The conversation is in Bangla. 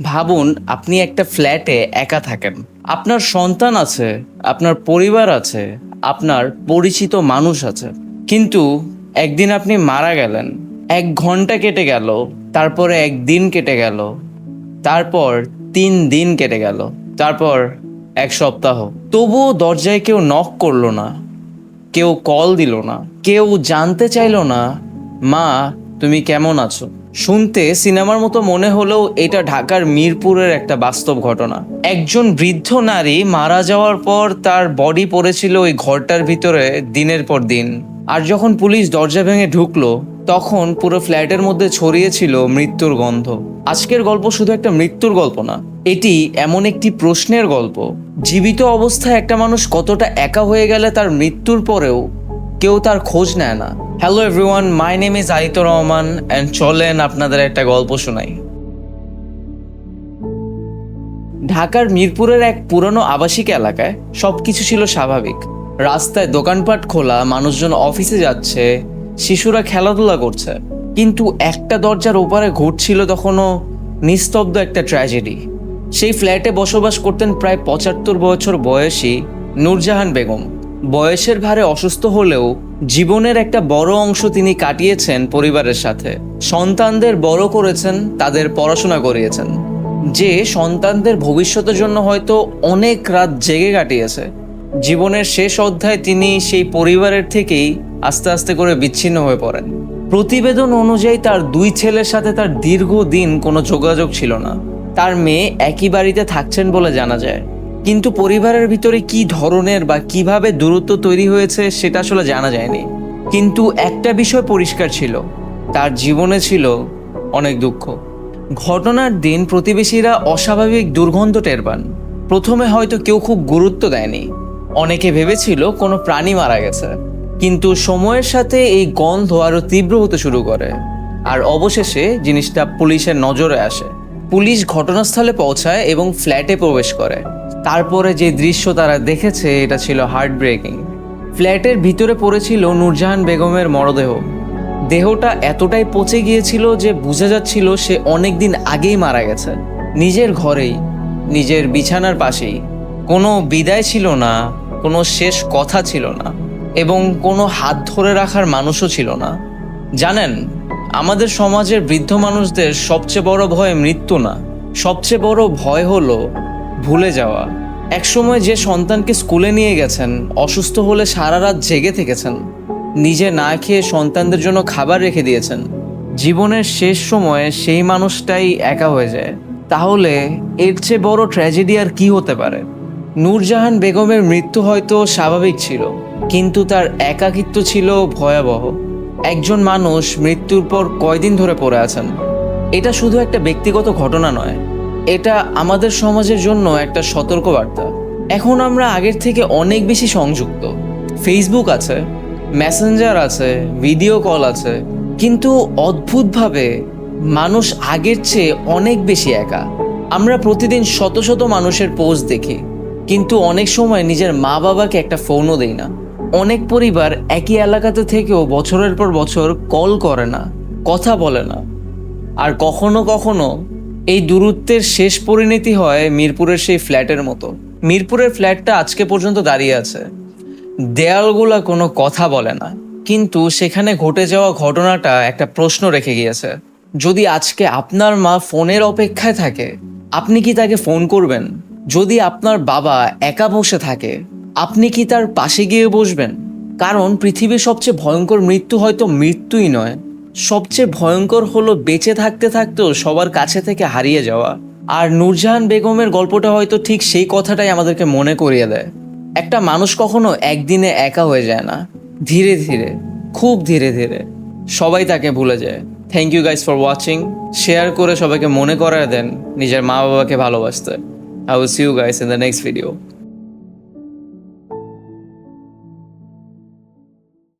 ভাবুন আপনি একটা ফ্ল্যাটে একা থাকেন। আপনার সন্তান আছে, আপনার পরিবার আছে, আপনার পরিচিত মানুষ আছে। কিন্তু একদিন আপনি মারা গেলেন। 1 ঘন্টা কেটে গেল, তারপরে 1 দিন কেটে গেল, তারপর 3 দিন কেটে গেল, তারপর 1 সপ্তাহ। তবুও দরজায় কেউ নক করলো না, কেউ কল দিল না, কেউ জানতে চাইলো না, মা তুমি কেমন আছো। শুনতে সিনেমার মতো মনে হলেও এটা ঢাকার মিরপুরের একটা বাস্তব ঘটনা। একজন বৃদ্ধ নারী মারা যাওয়ার পর তার বডি পড়েছিল ওই ঘরটার ভিতরে দিনের পর দিন। আর যখন পুলিশ দরজা ভেঙে ঢুকলো, তখন পুরো ফ্ল্যাটের মধ্যে ছড়িয়েছিল মৃত্যুর গন্ধ। আজকের গল্প শুধু একটা মৃত্যুর গল্প না, এটি এমন একটি প্রশ্নের গল্প। জীবিত অবস্থায় একটা মানুষ কতটা একা হয়ে গেলে তার মৃত্যুর পরেও কেউ তার খোঁজ নেয় না। Hello everyone, my name is Aitur Rahman and চলেন আপনাদের একটা গল্প শোনাই। ঢাকার মিরপুরের এক পুরনো আবাসিক এলাকায় সবকিছু ছিল স্বাভাবিক। রাস্তায় দোকানপাট খোলা, মানুষজন অফিসে যাচ্ছে, শিশুরা খেলাধুলা করছে। কিন্তু একটা দরজার ওপারে ঘটছিল তখনও নিস্তব্ধ একটা ট্র্যাজেডি। সেই ফ্ল্যাটে বসবাস করতেন প্রায় 75 বছর বয়সী নূরজাহান বেগম। বয়সের ভারে অসুস্থ হলেও জীবনের একটা বড় অংশ তিনি কাটিয়েছেন পরিবারের সাথে। সন্তানদের বড় করেছেন, তাদের পড়াশোনা করিয়েছেন। যে সন্তানদের ভবিষ্যতের জন্য হয়তো অনেক রাত জেগে কাটিয়েছে। জীবনের শেষ অধ্যায়ে তিনি সেই পরিবারের থেকেই আস্তে আস্তে করে বিচ্ছিন্ন হয়ে পড়েন। প্রতিবেদন অনুযায়ী তার 2 ছেলের সাথে তার দীর্ঘদিন কোনো যোগাযোগ ছিল না। তার মেয়ে একই বাড়িতে থাকছেন বলে জানা যায়, কিন্তু পরিবারের ভিতরে কি ধরনের বা কিভাবে দূরত্ব তৈরি হয়েছে সেটা আসলে জানা যায়নি। কিন্তু একটা বিষয় পরিষ্কার ছিল, তার জীবনে ছিল অনেক দুঃখ। ঘটনার দিন প্রতিবেশীরা অস্বাভাবিক দুর্গন্ধ টের পান। প্রথমে হয়তো কেউ খুব গুরুত্ব দেয়নি, অনেকে ভেবেছিল কোনো প্রাণী মারা গেছে। কিন্তু সময়ের সাথে এই গন্ধ আরো তীব্র হতে শুরু করে, আর অবশেষে জিনিসটা পুলিশের নজরে আসে। পুলিশ ঘটনাস্থলে পৌঁছায় এবং ফ্ল্যাটে প্রবেশ করে। তারপরে যে দৃশ্য তারা দেখেছে এটা ছিল হার্ট ব্রেকিং। ফ্ল্যাটের ভিতরে পড়েছিল নূরজাহান বেগমের মরদেহ। দেহটা এতটাই পচে গিয়েছিল যে বোঝা যাচ্ছিল সে অনেক দিন আগেই মারা গেছে, নিজের ঘরেই, নিজের বিছানার পাশেই। কোনো বিদায় ছিল না, কোনো শেষ কথা ছিল না, এবং কোনো হাত ধরে রাখার মানুষও ছিল না। জানেন, আমাদের সমাজের বৃদ্ধ মানুষদের সবচেয়ে বড় ভয় মৃত্যু না, সবচেয়ে বড় ভয় হলো ভুলে যাওয়া। একসময় যে সন্তানকে স্কুলে নিয়ে গেছেন, অসুস্থ হলে সারা রাত জেগে থেকেছেন, নিজে না খেয়ে সন্তানদের জন্য খাবার রেখে দিয়েছেন, জীবনের শেষ সময়ে সেই মানুষটাই একা হয়ে যায়। তাহলে এর চেয়ে বড় ট্র্যাজেডি আর কি হতে পারে? নূরজাহান বেগমের মৃত্যু হয়তো স্বাভাবিক ছিল, কিন্তু তার একাকিত্ব ছিল ভয়াবহ। একজন মানুষ মৃত্যুর পর কয়দিন ধরে পড়ে আছেন। এটা শুধু একটা ব্যক্তিগত ঘটনা নয়, এটা আমাদের সমাজের জন্য একটা সতর্কবার্তা। এখন আমরা আগের থেকে অনেক বেশি সংযুক্ত। ফেসবুক আছে, মেসেঞ্জার আছে, ভিডিও কল আছে, কিন্তু অদ্ভুতভাবে মানুষ আগের চেয়ে অনেক বেশি একা। আমরা প্রতিদিন শত শত মানুষের পোস্ট দেখি, কিন্তু অনেক সময় নিজের মা বাবাকে একটা ফোনও দেই না। অনেক পরিবার একই এলাকাতে থেকেও বছরের পর বছর কল করে না, কথা বলে না। আর কখনো কখনো এই দূরত্বের শেষ পরিণতি হয় মিরপুরের সেই ফ্ল্যাটের মতো। মিরপুরের ফ্ল্যাটটা আজকে পর্যন্ত দাঁড়িয়ে আছে, দেয়ালগুলা কোনো কথা বলে না, কিন্তু সেখানে ঘটে যাওয়া ঘটনাটা একটা প্রশ্ন রেখে গিয়েছে। যদি আজকে আপনার মা ফোনের অপেক্ষায় থাকে, আপনি কি তাকে ফোন করবেন? যদি আপনার বাবা একা বসে থাকে, আপনি কি তার পাশে গিয়ে বসবেন? কারণ পৃথিবীর সবচেয়ে ভয়ঙ্কর মৃত্যু হয়তো মৃত্যুই নয়, সবচেয়ে ভয়ঙ্কর হলো বেঁচে থাকতে থাকতেও সবার কাছে থেকে হারিয়ে যাওয়া। আর নূরজাহান বেগমের গল্পটা হয়তো ঠিক সেই কথাটাই আমাদেরকে মনে করিয়ে দেয়। একটা মানুষ কখনো একদিনে একা হয়ে যায় না, ধীরে ধীরে, খুব ধীরে ধীরে সবাই তাকে ভুলে যায়। Thank you guys for watching. Share করে সবাইকে মনে করায় দেন নিজের মা বাবাকে ভালোবাসতে। I will see you guys in the next video.